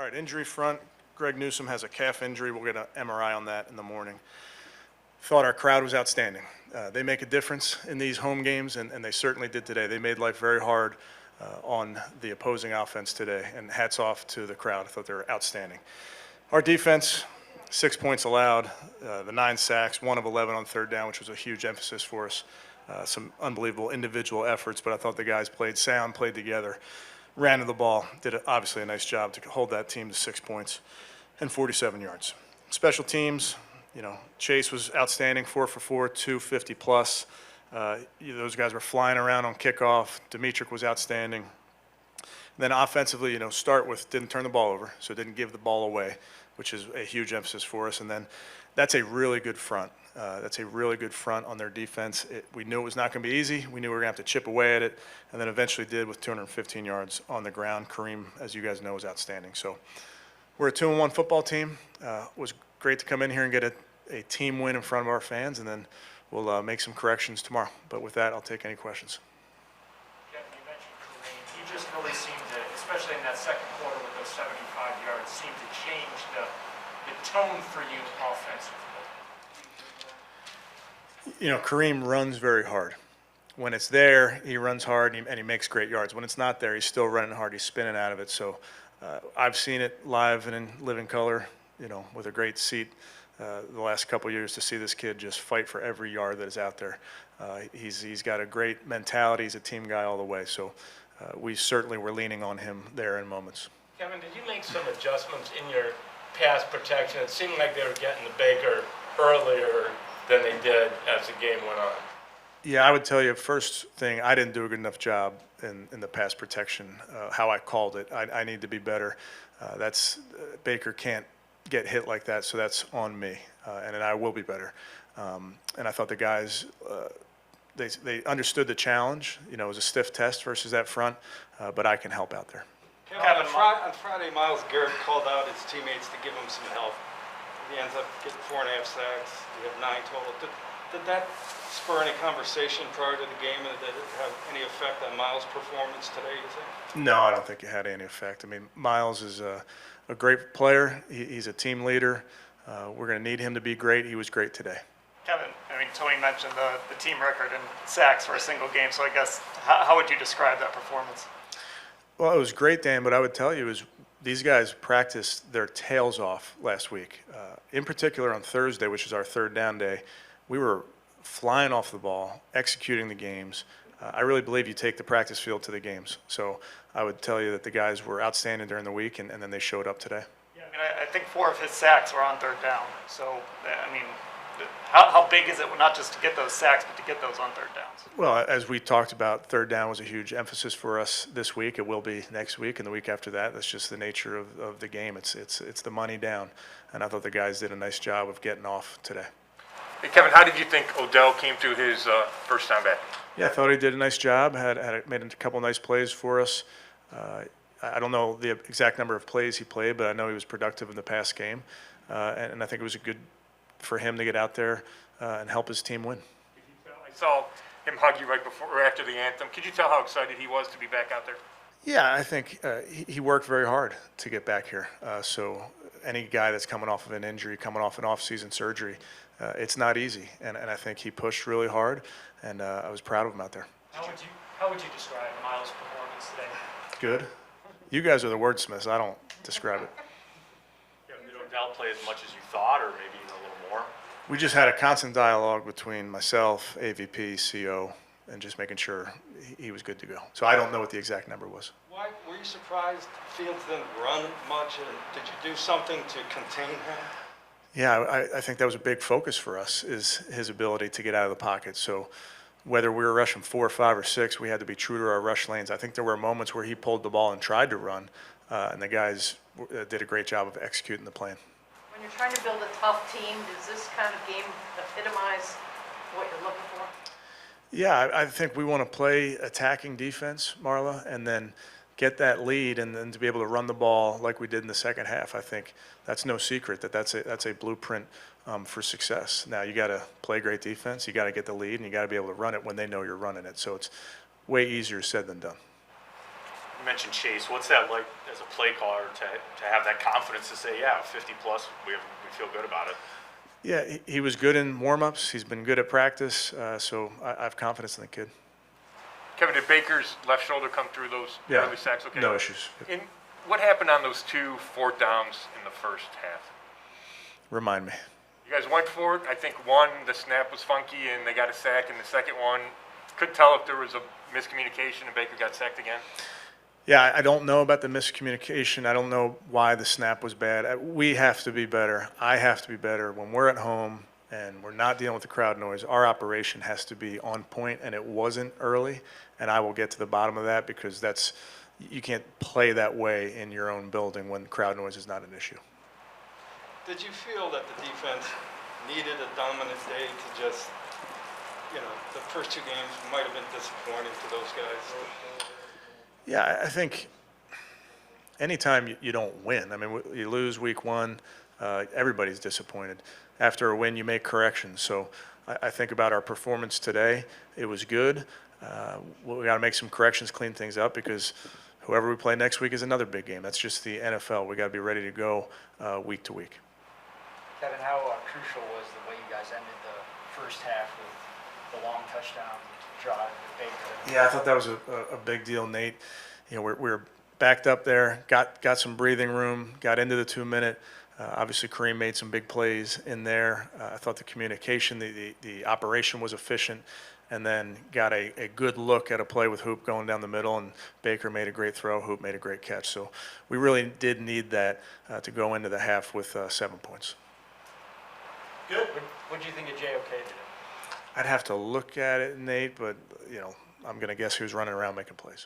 All right, injury front. Greg Newsome has a calf injury. We'll get an MRI on that in the morning. Thought our crowd was outstanding. They make a difference in these home games, and they certainly did today. They made life very hard on the opposing offense today, and hats off to the crowd. I thought they were outstanding. Our defense, 6 points allowed, the 9 sacks, 1 of 11 on third down, which was a huge emphasis for us. Some unbelievable individual efforts, but I thought the guys played sound, played together, ran to the ball, did obviously a nice job to hold that team to 6 points and 47 yards. Special teams, Chase was outstanding, 4 for 4, 250 plus. Those guys were flying around on kickoff. Dimitrik was outstanding. Then offensively, start with didn't turn the ball over, so didn't give the ball away, which is a huge emphasis for us. And then that's a really good front. That's a really good front on their defense. We knew it was not going to be easy. We knew we were going to have to chip away at it, and then eventually did with 215 yards on the ground. Kareem, as you guys know, was outstanding. So we're a 2-1 football team. It was great to come in here and get a team win in front of our fans, and then we'll make some corrections tomorrow. But with that, I'll take any questions. Kevin, you mentioned Kareem. He just really seemed to, especially in that second quarter with those 75 yards, seemed to change the tone for you offensively. Kareem runs very hard. When it's there, he runs hard and he makes great yards. When it's not there, he's still running hard. He's spinning out of it. So I've seen it live and in living color, with a great seat the last couple of years to see this kid just fight for every yard that is out there. He's got a great mentality. He's a team guy all the way. So we certainly were leaning on him there in moments. Kevin, did you make some adjustments in your pass protection? It seemed like they were getting to Baker earlier than they did as the game went on. Yeah, I would tell you, first thing, I didn't do a good enough job in the pass protection, how I called it. I need to be better. Baker can't get hit like that, so that's on me, and I will be better. And I thought the guys, they understood the challenge. It was a stiff test versus that front, but I can help out there. Kevin, on Friday, Myles Garrett called out his teammates to give him some help. He ends up getting 4.5 sacks. You have 9 total. Did that spur any conversation prior to the game, and did it have any effect on Myles' performance today, you think? No, I don't think it had any effect. I mean, Myles is a great player. He's a team leader. We're going to need him to be great. He was great today. Kevin, Tony mentioned the team record in sacks for a single game, so I guess how would you describe that performance? Well, it was great, Dan, but I would tell you is these guys practiced their tails off last week. In particular on Thursday, which is our third down day, we were flying off the ball, executing the games. I really believe you take the practice field to the games. So I would tell you that the guys were outstanding during the week, and then they showed up today. Yeah, I think 4 of his sacks were on third down. So, how big is it not just to get those sacks, but to get those on third downs? Well, as we talked about, third down was a huge emphasis for us this week. It will be next week and the week after that. That's just the nature of the game. It's the money down, and I thought the guys did a nice job of getting off today. Hey, Kevin, how did you think Odell came through his first time back? Yeah, I thought he did a nice job. Made a couple nice plays for us. I don't know the exact number of plays he played, but I know he was productive in the past game, and I think it was good for him to get out there and help his team win. I saw him hug you right before or after the anthem. Could you tell how excited he was to be back out there? Yeah, I think he worked very hard to get back here. So any guy that's coming off of an injury, coming off an off-season surgery, it's not easy. And I think he pushed really hard, and I was proud of him out there. How would you describe Myles' performance today? Good. You guys are the wordsmiths. I don't describe it. Did Odell play as much as you thought, or maybe even a little more? We just had a constant dialogue between myself, AVP, CO, and just making sure he was good to go. So I don't know what the exact number was. Why were you surprised Fields didn't run much, and did you do something to contain him? Yeah, I think that was a big focus for us, is his ability to get out of the pocket. So whether we were rushing 4, 5, or 6, we had to be true to our rush lanes. I think there were moments where he pulled the ball and tried to run, and the guys did a great job of executing the plan. When you're trying to build a tough team, does this kind of game epitomize what you're looking for? Yeah, I think we want to play attacking defense, Marla, and then get that lead, and then to be able to run the ball like we did in the second half. I think that's no secret that's a blueprint for success. Now you got to play great defense, you got to get the lead, and you got to be able to run it when they know you're running it. So it's way easier said than done. You You mentioned Chase. What's that like as a play caller to have that confidence to say, yeah, 50 plus, we feel good about it? Yeah, he was good in warm-ups. He's been good at practice, so I have confidence in the kid. Kevin, did Baker's left shoulder come through those Yeah, early sacks? Okay. no issues. And what happened on those 2 4th downs in the first half? Remind me. You guys went for it. I think one, the snap was funky, and they got a sack. And the second one, couldn't tell if there was a miscommunication and Baker got sacked again. Yeah, I don't know about the miscommunication. I don't know why the snap was bad. We have to be better. I have to be better. When we're at home and we're not dealing with the crowd noise, our operation has to be on point, and it wasn't early. And I will get to the bottom of that because you can't play that way in your own building when crowd noise is not an issue. Did you feel that the defense needed a dominant day to just, the first 2 games might have been disappointing to those guys? Yeah, I think anytime you don't win, I mean, you lose week 1, everybody's disappointed. After a win, you make corrections. So I think about our performance today. It was good. We got to make some corrections, clean things up, because whoever we play next week is another big game. That's just the NFL. We got to be ready to go week to week. Kevin, how crucial was the way you guys ended the first half with the long touchdown drive with Baker? Yeah, I thought that was a big deal, Nate. We're backed up there, got some breathing room, got into the 2-minute. Obviously, Kareem made some big plays in there. I thought the communication, the operation was efficient, and then got a good look at a play with Hoop going down the middle, and Baker made a great throw, Hoop made a great catch. So we really did need that to go into the half with 7 points. Good. What do you think of JOK today? I'd have to look at it, Nate, but I'm going to guess he was running around making plays.